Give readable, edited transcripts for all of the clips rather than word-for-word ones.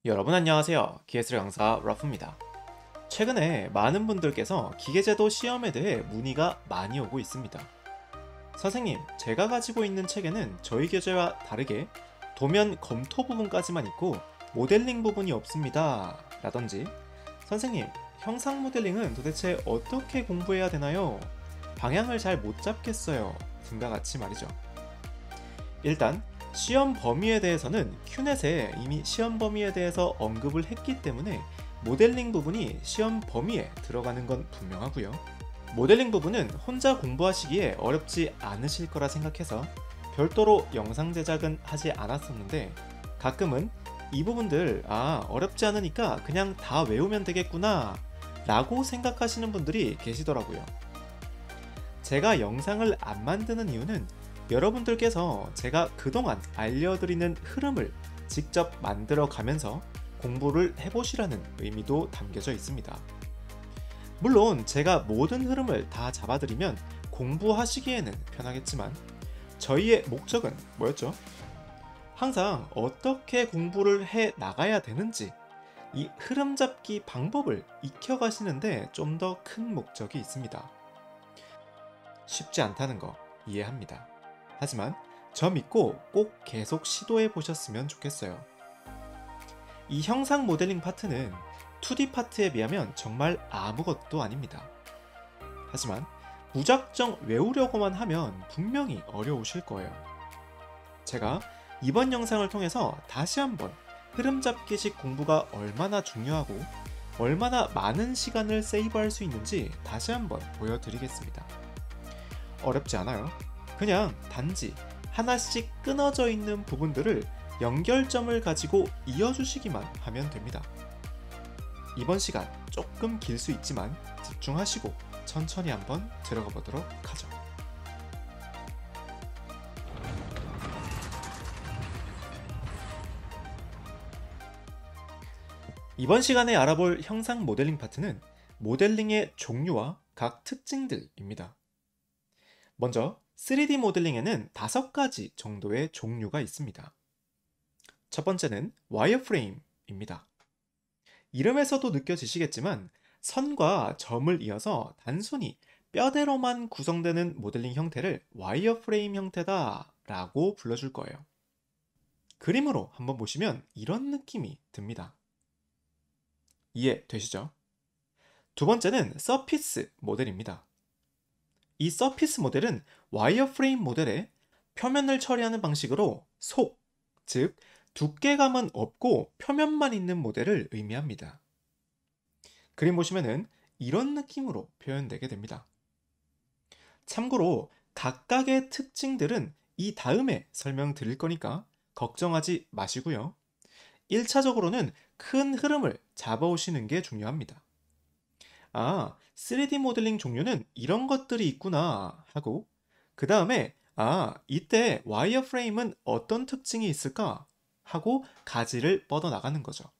여러분 안녕하세요. 기계수리 강사 라프입니다. 최근에 많은 분들께서 기계제도 시험에 대해 문의가 많이 오고 있습니다. 선생님, 제가 가지고 있는 책에는 저희 교재와 다르게 도면 검토 부분까지만 있고 모델링 부분이 없습니다. 라든지 선생님, 형상 모델링은 도대체 어떻게 공부해야 되나요? 방향을 잘 못 잡겠어요. 등과 같이 말이죠. 일단 시험 범위에 대해서는 큐넷에 이미 시험 범위에 대해서 언급을 했기 때문에 모델링 부분이 시험 범위에 들어가는 건 분명하고요. 모델링 부분은 혼자 공부하시기에 어렵지 않으실 거라 생각해서 별도로 영상 제작은 하지 않았었는데, 가끔은 이 부분들 어렵지 않으니까 그냥 다 외우면 되겠구나 라고 생각하시는 분들이 계시더라고요. 제가 영상을 안 만드는 이유는 여러분들께서 제가 그동안 알려드리는 흐름을 직접 만들어 가면서 공부를 해보시라는 의미도 담겨져 있습니다. 물론 제가 모든 흐름을 다 잡아드리면 공부하시기에는 편하겠지만 저희의 목적은 뭐였죠? 항상 어떻게 공부를 해 나가야 되는지 이 흐름 잡기 방법을 익혀가시는데 좀 더 큰 목적이 있습니다. 쉽지 않다는 거 이해합니다. 하지만 저 믿고 꼭 계속 시도해 보셨으면 좋겠어요. 이 형상 모델링 파트는 2D 파트에 비하면 정말 아무것도 아닙니다. 하지만 무작정 외우려고만 하면 분명히 어려우실 거예요. 제가 이번 영상을 통해서 다시 한번 흐름 잡기식 공부가 얼마나 중요하고 얼마나 많은 시간을 세이브할 수 있는지 다시 한번 보여드리겠습니다. 어렵지 않아요. 그냥 단지 하나씩 끊어져 있는 부분들을 연결점을 가지고 이어주시기만 하면 됩니다. 이번 시간 조금 길 수 있지만 집중하시고 천천히 한번 들어가 보도록 하죠. 이번 시간에 알아볼 형상 모델링 파트는 모델링의 종류와 각 특징들입니다. 먼저 3D 모델링에는 5가지 정도의 종류가 있습니다. 첫 번째는 와이어프레임입니다. 이름에서도 느껴지시겠지만 선과 점을 이어서 단순히 뼈대로만 구성되는 모델링 형태를 와이어프레임 형태다 라고 불러줄 거예요. 그림으로 한번 보시면 이런 느낌이 듭니다. 이해되시죠? 두 번째는 서피스 모델입니다. 이 서피스 모델은 와이어프레임 모델의 표면을 처리하는 방식으로 속, 즉 두께감은 없고 표면만 있는 모델을 의미합니다. 그림 보시면은 이런 느낌으로 표현되게 됩니다. 참고로 각각의 특징들은 이 다음에 설명드릴 거니까 걱정하지 마시고요. 1차적으로는 큰 흐름을 잡아오시는 게 중요합니다. 3D 모델링 종류는 이런 것들이 있구나 하고, 그 다음에 이때 와이어프레임은 어떤 특징이 있을까 하고 가지를 뻗어나가는 거죠.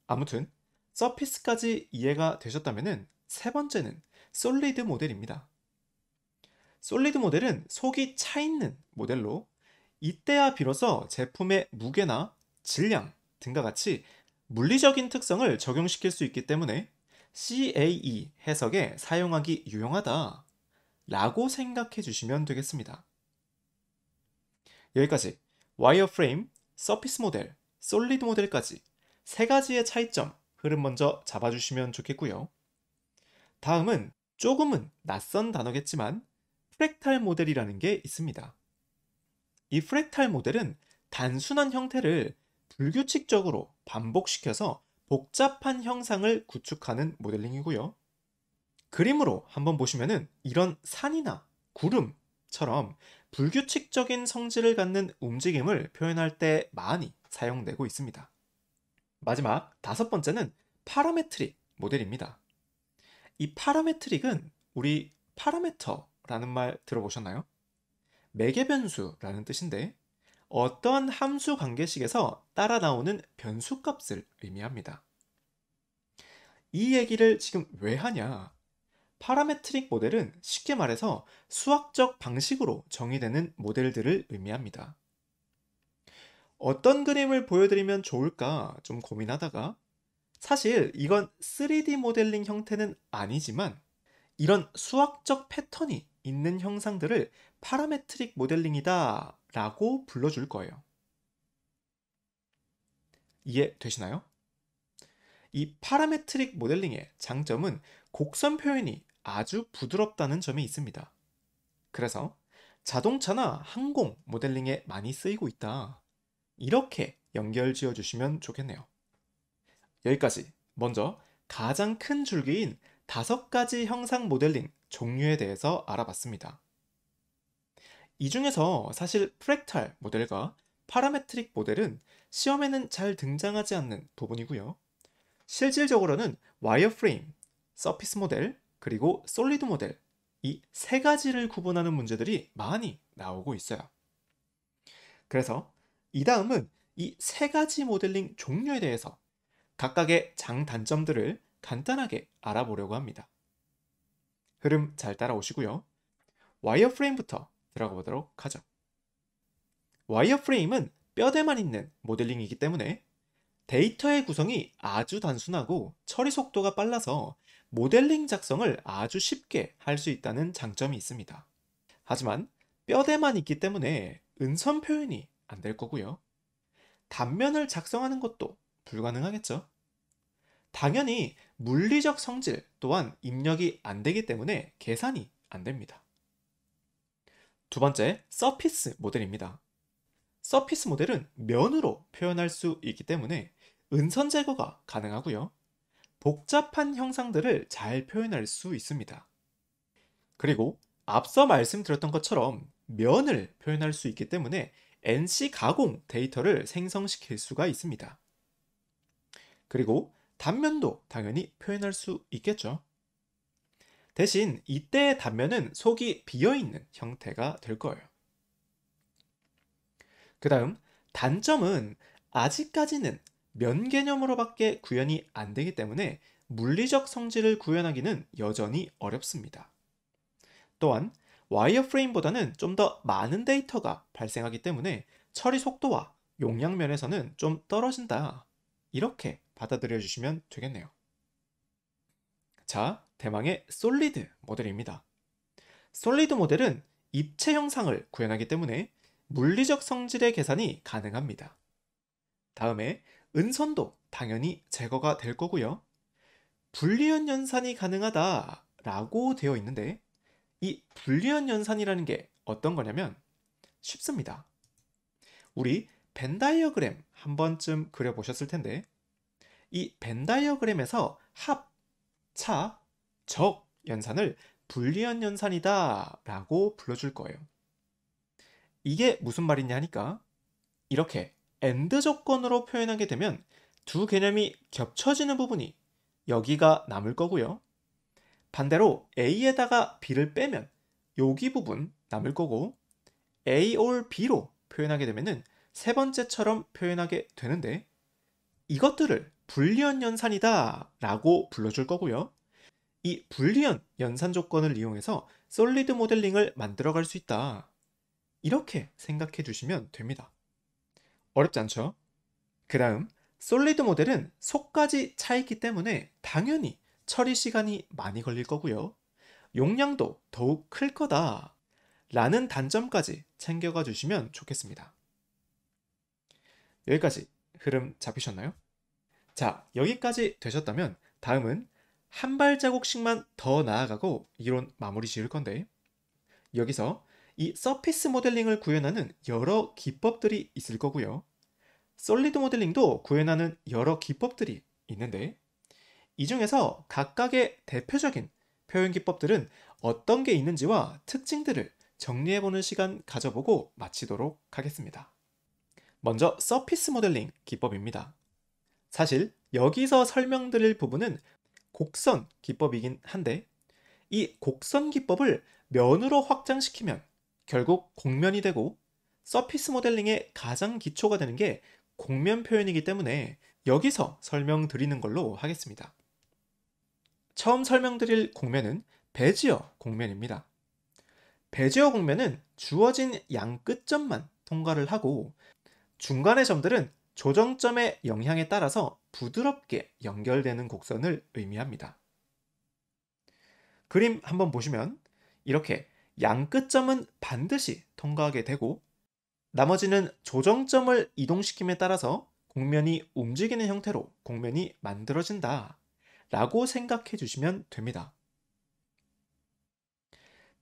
아무튼 서피스까지 이해가 되셨다면 세 번째는 솔리드 모델입니다. 솔리드 모델은 속이 차 있는 모델로 이때야 비로소 제품의 무게나 질량 등과 같이 물리적인 특성을 적용시킬 수 있기 때문에 CAE 해석에 사용하기 유용하다 라고 생각해 주시면 되겠습니다. 여기까지 와이어프레임, 서피스 모델, 솔리드 모델까지 세 가지의 차이점 흐름 먼저 잡아주시면 좋겠고요. 다음은 조금은 낯선 단어겠지만 프랙탈 모델이라는 게 있습니다. 이 프랙탈 모델은 단순한 형태를 불규칙적으로 반복시켜서 복잡한 형상을 구축하는 모델링이고요. 그림으로 한번 보시면은 이런 산이나 구름처럼 불규칙적인 성질을 갖는 움직임을 표현할 때 많이 사용되고 있습니다. 마지막 5번째는 파라메트릭 모델입니다. 이 파라메트릭은 우리 파라미터라는 말 들어보셨나요? 매개변수라는 뜻인데 어떠한 함수 관계식에서 따라 나오는 변수값을 의미합니다. 이 얘기를 지금 왜 하냐? 파라메트릭 모델은 쉽게 말해서 수학적 방식으로 정의되는 모델들을 의미합니다. 어떤 그림을 보여드리면 좋을까 좀 고민하다가 사실 이건 3D 모델링 형태는 아니지만 이런 수학적 패턴이 있는 형상들을 파라메트릭 모델링이다 라고 불러줄 거예요. 이해되시나요? 이 파라메트릭 모델링의 장점은 곡선 표현이 아주 부드럽다는 점이 있습니다. 그래서 자동차나 항공 모델링에 많이 쓰이고 있다. 이렇게 연결 지어 주시면 좋겠네요. 여기까지 먼저 가장 큰 줄기인 5가지 형상 모델링 종류에 대해서 알아봤습니다. 이 중에서 사실 프랙탈 모델과 파라메트릭 모델은 시험에는 잘 등장하지 않는 부분이고요. 실질적으로는 와이어프레임, 서피스 모델, 그리고 솔리드 모델 이 3가지를 구분하는 문제들이 많이 나오고 있어요. 그래서 이 다음은 이 3가지 모델링 종류에 대해서 각각의 장단점들을 간단하게 알아보려고 합니다. 흐름 잘 따라오시고요. 와이어프레임부터 들어가 보도록 하죠. 와이어프레임은 뼈대만 있는 모델링이기 때문에 데이터의 구성이 아주 단순하고 처리 속도가 빨라서 모델링 작성을 아주 쉽게 할 수 있다는 장점이 있습니다. 하지만 뼈대만 있기 때문에 은선 표현이 안 될 거고요. 단면을 작성하는 것도 불가능하겠죠. 당연히 물리적 성질 또한 입력이 안 되기 때문에 계산이 안 됩니다. 두 번째, 서피스 모델입니다. 서피스 모델은 면으로 표현할 수 있기 때문에 은선 제거가 가능하고요. 복잡한 형상들을 잘 표현할 수 있습니다. 그리고 앞서 말씀드렸던 것처럼 면을 표현할 수 있기 때문에 NC 가공 데이터를 생성시킬 수가 있습니다. 그리고 단면도 당연히 표현할 수 있겠죠. 대신 이때의 단면은 속이 비어있는 형태가 될 거예요. 그 다음 단점은 아직까지는 면 개념으로밖에 구현이 안 되기 때문에 물리적 성질을 구현하기는 여전히 어렵습니다. 또한 와이어프레임보다는 좀 더 많은 데이터가 발생하기 때문에 처리 속도와 용량 면에서는 좀 떨어진다. 이렇게 받아들여 주시면 되겠네요. 자, 대망의 솔리드 모델입니다. 솔리드 모델은 입체 형상을 구현하기 때문에 물리적 성질의 계산이 가능합니다. 다음에 은선도 당연히 제거가 될 거고요. 불리언 연산이 가능하다 라고 되어 있는데 이 불리언 연산이라는 게 어떤 거냐면 쉽습니다. 우리 벤 다이어그램 한 번쯤 그려보셨을 텐데 이 벤 다이어그램에서 합, 차, 적 연산을 불리언 연산이다 라고 불러줄 거예요. 이게 무슨 말이냐 하니까 이렇게 AND 조건으로 표현하게 되면 두 개념이 겹쳐지는 부분이 여기가 남을 거고요. 반대로 A에다가 B를 빼면 여기 부분 남을 거고 A or B로 표현하게 되면 세 번째처럼 표현하게 되는데 이것들을 불리언 연산이다 라고 불러줄 거고요. 이 불리언 연산 조건을 이용해서 솔리드 모델링을 만들어갈 수 있다. 이렇게 생각해 주시면 됩니다. 어렵지 않죠? 그 다음 솔리드 모델은 속까지 차 있기 때문에 당연히 처리 시간이 많이 걸릴 거고요. 용량도 더욱 클 거다 라는 단점까지 챙겨가 주시면 좋겠습니다. 여기까지 흐름 잡히셨나요? 자, 여기까지 되셨다면 다음은 한 발자국씩만 더 나아가고 이론 마무리 지을 건데 여기서 이 서피스 모델링을 구현하는 여러 기법들이 있을 거고요. 솔리드 모델링도 구현하는 여러 기법들이 있는데 이 중에서 각각의 대표적인 표현 기법들은 어떤 게 있는지와 특징들을 정리해보는 시간 가져보고 마치도록 하겠습니다. 먼저 서피스 모델링 기법입니다. 사실 여기서 설명드릴 부분은 곡선 기법이긴 한데 이 곡선 기법을 면으로 확장시키면 결국 곡면이 되고 서피스 모델링의 가장 기초가 되는 게 곡면 표현이기 때문에 여기서 설명드리는 걸로 하겠습니다. 처음 설명드릴 곡면은 베지어 곡면입니다. 베지어 곡면은 주어진 양 끝점만 통과를 하고 중간의 점들은 조정점의 영향에 따라서 부드럽게 연결되는 곡선을 의미합니다. 그림 한번 보시면 이렇게 양 끝점은 반드시 통과하게 되고 나머지는 조정점을 이동시킴에 따라서 곡면이 움직이는 형태로 곡면이 만들어진다 라고 생각해 주시면 됩니다.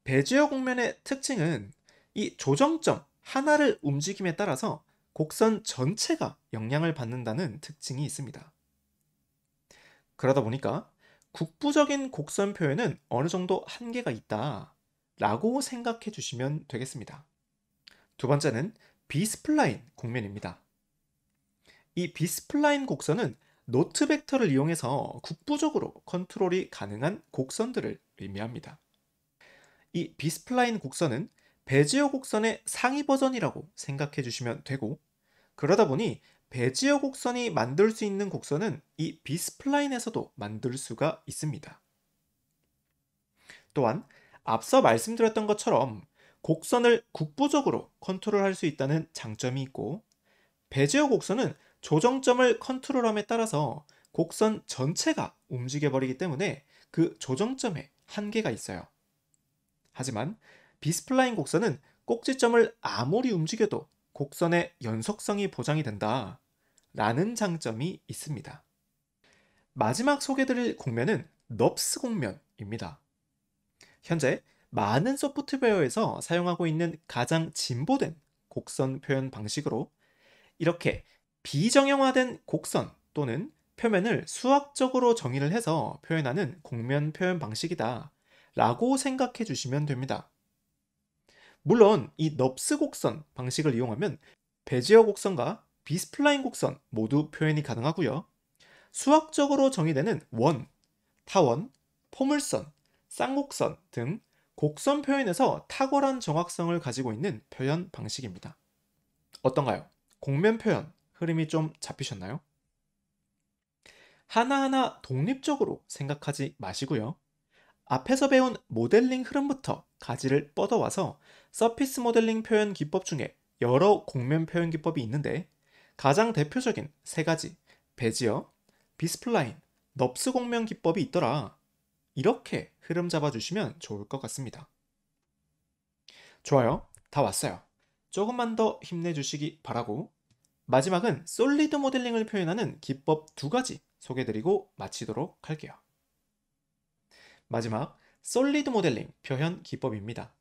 베지어 곡면의 특징은 이 조정점 하나를 움직임에 따라서 곡선 전체가 영향을 받는다는 특징이 있습니다. 그러다 보니까 국부적인 곡선 표현은 어느 정도 한계가 있다 라고 생각해 주시면 되겠습니다. 두 번째는 비스플라인 곡면입니다. 이 비스플라인 곡선은 노트 벡터를 이용해서 국부적으로 컨트롤이 가능한 곡선들을 의미합니다. 이 비스플라인 곡선은 베지어 곡선의 상위 버전이라고 생각해 주시면 되고, 그러다 보니 베지어 곡선이 만들 수 있는 곡선은 이 비스플라인에서도 만들 수가 있습니다. 또한 앞서 말씀드렸던 것처럼 곡선을 국부적으로 컨트롤할 수 있다는 장점이 있고, 베지어 곡선은 조정점을 컨트롤함에 따라서 곡선 전체가 움직여버리기 때문에 그 조정점에 한계가 있어요. 하지만 비스플라인 곡선은 꼭지점을 아무리 움직여도 곡선의 연속성이 보장이 된다 라는 장점이 있습니다. 마지막 소개드릴 곡면은 넙스 곡면입니다. 현재 많은 소프트웨어에서 사용하고 있는 가장 진보된 곡선 표현 방식으로 이렇게 비정형화된 곡선 또는 표면을 수학적으로 정의를 해서 표현하는 곡면 표현 방식이다 라고 생각해 주시면 됩니다. 물론 이 넙스 곡선 방식을 이용하면 베지어 곡선과 비스플라인 곡선 모두 표현이 가능하고요. 수학적으로 정의되는 원, 타원, 포물선, 쌍곡선 등 곡선 표현에서 탁월한 정확성을 가지고 있는 표현 방식입니다. 어떤가요? 곡면 표현 흐름이 좀 잡히셨나요? 하나하나 독립적으로 생각하지 마시고요. 앞에서 배운 모델링 흐름부터 가지를 뻗어와서 서피스 모델링 표현 기법 중에 여러 곡면 표현 기법이 있는데 가장 대표적인 세 가지 베지어, 비스플라인, 넙스 곡면 기법이 있더라. 이렇게 흐름 잡아주시면 좋을 것 같습니다. 좋아요. 다 왔어요. 조금만 더 힘내주시기 바라고 마지막은 솔리드 모델링을 표현하는 기법 두 가지 소개드리고 마치도록 할게요. 마지막 솔리드 모델링 표현 기법입니다.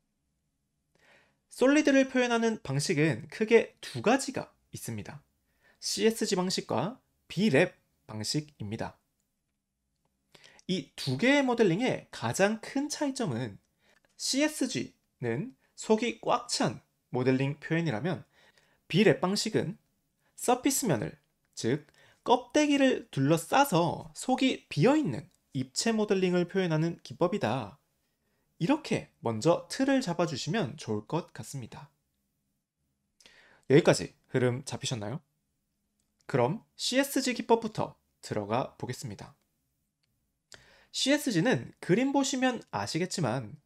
솔리드를 표현하는 방식은 크게 두 가지가 있습니다. CSG 방식과 B랩 방식입니다. 이 두 개의 모델링의 가장 큰 차이점은 CSG는 속이 꽉 찬 모델링 표현이라면 B랩 방식은 서피스면을, 즉 껍데기를 둘러싸서 속이 비어있는 입체 모델링을 표현하는 기법이다. 이렇게 먼저 틀을 잡아주시면 좋을 것 같습니다. 여기까지 흐름 잡히셨나요? 그럼 CSG 기법부터 들어가 보겠습니다. CSG는 그림 보시면 아시겠지만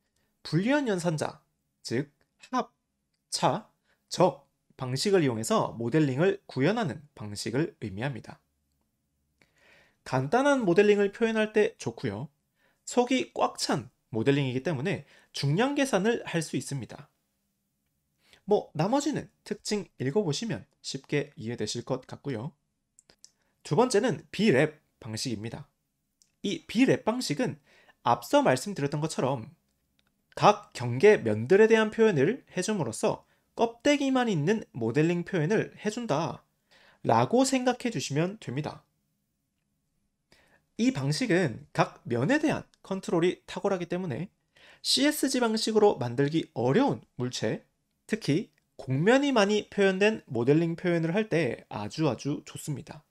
불리한 연산자, 즉 합, 차, 적 방식을 이용해서 모델링을 구현하는 방식을 의미합니다. 간단한 모델링을 표현할 때 좋고요. 속이 꽉 찬 모델링이기 때문에 중량 계산을 할 수 있습니다. 나머지는 특징 읽어보시면 쉽게 이해되실 것 같고요. 두 번째는 B랩 방식입니다. 이 B랩 방식은 앞서 말씀드렸던 것처럼 각 경계 면들에 대한 표현을 해줌으로써 껍데기만 있는 모델링 표현을 해준다 라고 생각해 주시면 됩니다. 이 방식은 각 면에 대한 컨트롤이 탁월하기 때문에 CSG 방식으로 만들기 어려운 물체, 특히 곡면이 많이 표현된 모델링 표현을 할 때 아주 좋습니다.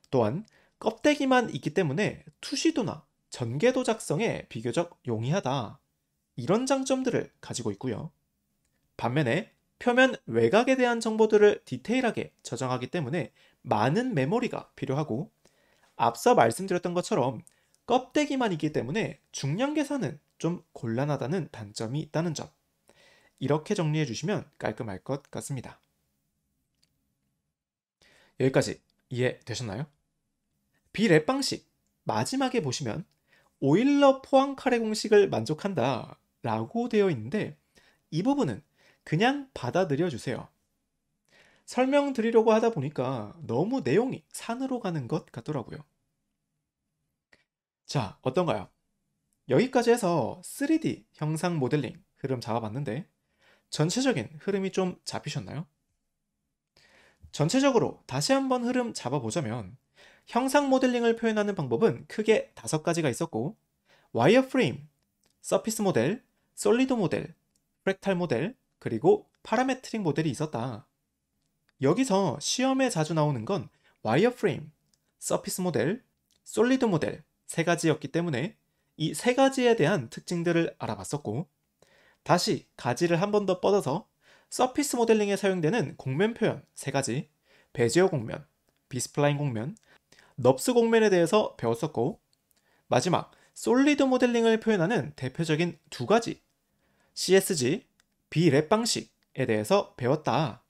또한 껍데기만 있기 때문에 투시도나 전개도 작성에 비교적 용이하다. 이런 장점들을 가지고 있고요. 반면에 표면 외곽에 대한 정보들을 디테일하게 저장하기 때문에 많은 메모리가 필요하고 앞서 말씀드렸던 것처럼 껍데기만 있기 때문에 중량 계산은 좀 곤란하다는 단점이 있다는 점. 이렇게 정리해 주시면 깔끔할 것 같습니다. 여기까지 이해되셨나요? 비랩 방식 마지막에 보시면 오일러 포앙카레 공식을 만족한다 라고 되어 있는데 이 부분은 그냥 받아들여 주세요. 설명드리려고 하다 보니까 너무 내용이 산으로 가는 것 같더라고요. 자, 어떤가요? 여기까지 해서 3D 형상 모델링 흐름 잡아봤는데 전체적인 흐름이 좀 잡히셨나요? 전체적으로 다시 한번 흐름 잡아보자면 형상 모델링을 표현하는 방법은 크게 5가지가 있었고 와이어프레임, 서피스 모델, 솔리드 모델, 프랙탈 모델, 그리고 파라메트릭 모델이 있었다. 여기서 시험에 자주 나오는 건 와이어프레임, 서피스 모델, 솔리드 모델 3가지였기 때문에 이 3가지에 대한 특징들을 알아봤었고 다시 가지를 한 번 더 뻗어서 서피스 모델링에 사용되는 곡면 표현 3가지, 베지어 곡면, 비스플라인 곡면, 넙스 곡면에 대해서 배웠었고 마지막 솔리드 모델링을 표현하는 대표적인 2가지 CSG, B랩 방식에 대해서 배웠다.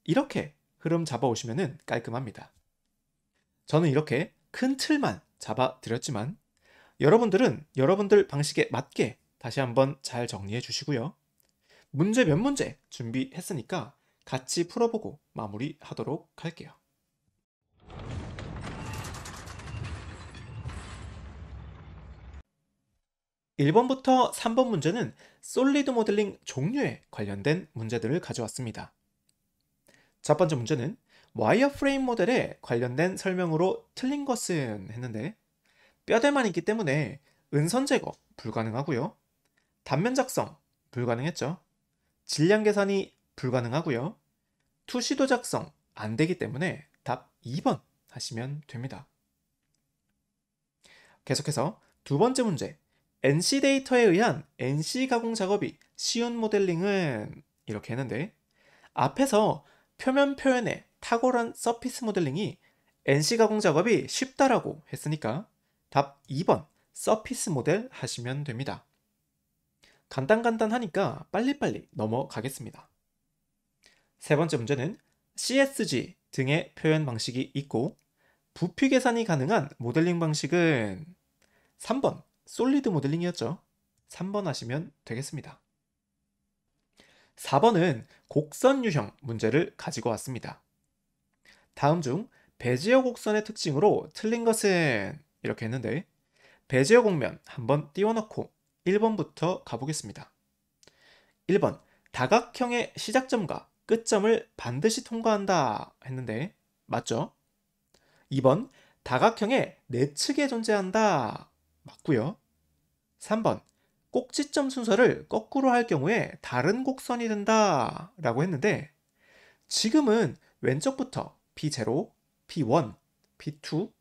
이렇게 흐름 잡아오시면 깔끔합니다. 저는 이렇게 큰 틀만 잡아드렸지만 여러분들은 여러분들 방식에 맞게 다시 한번 잘 정리해 주시고요. 문제 몇 문제 준비했으니까 같이 풀어보고 마무리하도록 할게요. 1번부터 3번 문제는 솔리드 모델링 종류에 관련된 문제들을 가져왔습니다. 첫 번째 문제는 와이어프레임 모델에 관련된 설명으로 틀린 것은 했는데 뼈대만 있기 때문에 은선 제거 불가능하고요. 단면 작성 불가능했죠. 질량 계산이 불가능하고요. 투시도 작성 안 되기 때문에 답 2번 하시면 됩니다. 계속해서 두 번째 문제 NC 데이터에 의한 NC 가공 작업이 쉬운 모델링은 이렇게 했는데 앞에서 표면 표현에 탁월한 서피스 모델링이 NC 가공 작업이 쉽다라고 했으니까 답 2번 서피스 모델 하시면 됩니다. 간단하니까 빨리빨리 넘어가겠습니다. 세 번째 문제는 CSG 등의 표현 방식이 있고 부피 계산이 가능한 모델링 방식은 3번 솔리드 모델링이었죠. 3번 하시면 되겠습니다. 4번은 곡선 유형 문제를 가지고 왔습니다. 다음 중 베지어 곡선의 특징으로 틀린 것은 이렇게 했는데 베지어 곡면 한번 띄워놓고 1번부터 가보겠습니다. 1번 다각형의 시작점과 끝점을 반드시 통과한다 했는데 맞죠? 2번 다각형의 내측에 존재한다 맞고요. 3번 꼭지점 순서를 거꾸로 할 경우에 다른 곡선이 된다 라고 했는데 지금은 왼쪽부터 P0, P1, P2,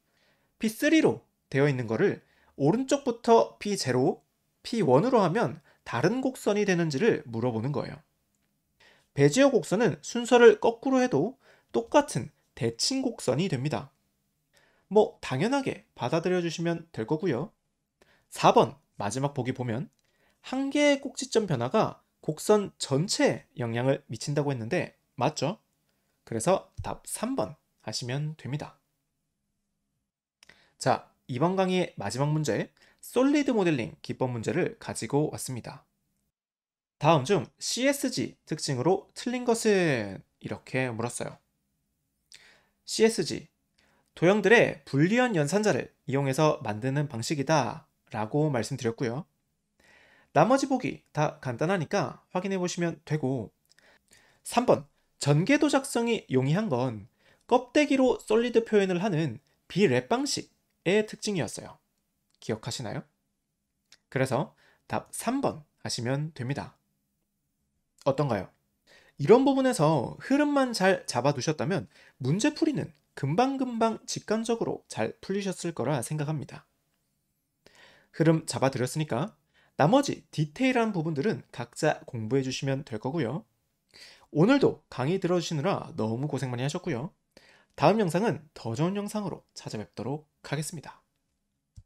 P3로 되어 있는 거를 오른쪽부터 P0, P1으로 하면 다른 곡선이 되는지를 물어보는 거예요. 베지어 곡선은 순서를 거꾸로 해도 똑같은 대칭 곡선이 됩니다. 뭐 당연하게 받아들여 주시면 될 거고요. 4번 마지막 보기 보면 한 개의 꼭지점 변화가 곡선 전체에 영향을 미친다고 했는데 맞죠? 그래서 답 3번 하시면 됩니다. 자, 이번 강의의 마지막 문제 솔리드 모델링 기법 문제를 가지고 왔습니다. 다음 중 CSG 특징으로 틀린 것은 이렇게 물었어요. CSG 도형들의 불리한 연산자를 이용해서 만드는 방식이다 라고 말씀드렸고요. 나머지 보기 다 간단하니까 확인해 보시면 되고 3번 전개도 작성이 용이한 건 껍데기로 솔리드 표현을 하는 비랩 방식의 특징이었어요. 기억하시나요? 그래서 답 3번 하시면 됩니다. 어떤가요? 이런 부분에서 흐름만 잘 잡아두셨다면 문제풀이는 금방금방 직관적으로 잘 풀리셨을 거라 생각합니다. 흐름 잡아드렸으니까 나머지 디테일한 부분들은 각자 공부해 주시면 될 거고요. 오늘도 강의 들어주시느라 너무 고생 많이 하셨고요. 다음 영상은 더 좋은 영상으로 찾아뵙도록 하겠습니다.